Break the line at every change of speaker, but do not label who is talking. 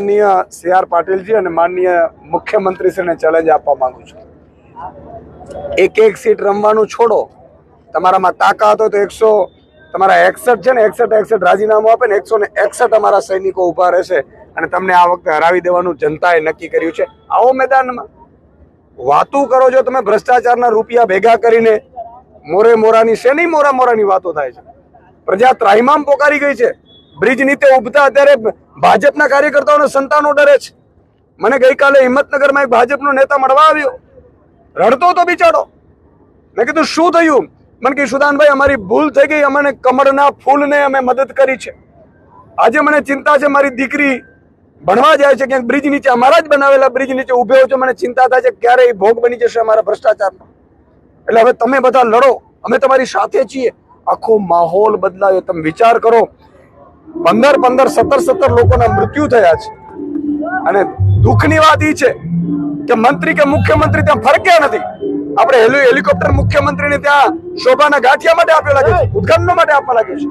માનનીય CR પાટીલજી અને માનનીય મુખ્યમંત્રીશ્રીને ચેલેન્જ આપવા માંગુ છું. એક સીટ રમવાનું છોડો, તમારામાં તાકાત હોય તો તમારા 61 છે ને 61 રાજીનામું આપે ને 161 અમારા સૈનિકો ઊભા રહેશે અને તમને આ વખતે હરાવી દેવાનું જનતાએ નક્કી કર્યું છે. આવો મેદાનમાં વાતું કરો છો તમે ભ્રષ્ટાચારના રૂપિયા ભેગા કરીને. મોરાની શેની મોરાની વાતો થાય છે? પ્રજા ત્રાહિમામ પોકારી ગઈ છે. બ્રિજ નીચે ઉભતા અત્યારે ભાજપના કાર્યકર્તાઓના સંતાનો ડરે છે. મને ગઈકાલે હિંમતનગરમાં એક ભાજપનો નેતા મળવા આવ્યો, રડતો તો બિચારો. મેં કીધું શું થયું? મને કે સુદાનભાઈ અમારી ભૂલ થઈ ગઈ, અમને કમળના ફૂલને અમે મદદ કરી છે. આજે મને ચિંતા છે, મારી દીકરી ભણવા જાય છે ક્યાંક બ્રિજ નીચે, અમારા જ બનાવેલા બ્રિજ નીચે ઉભો છો, મને ચિંતા થાય છે ક્યારે એ ભોગ બની જશે અમારા ભ્રષ્ટાચારનો. એટલે હવે તમે બધા લડો, અમે તમારી સાથે છીએ. આખો માહોલ બદલાયો. તમે વિચાર કરો, 15 17 લોકોના મૃત્યુ થયા છે અને દુઃખની વાત એ છે કે મંત્રી કે મુખ્યમંત્રી ત્યાં ફરક્યા નથી. આપણે હેલિકોપ્ટર મુખ્યમંત્રીને ત્યાં શોભાના ગાંઠિયા માટે આપ્યો લાગે છે, ઉદઘાટનો માટે આપવા લાગે છે.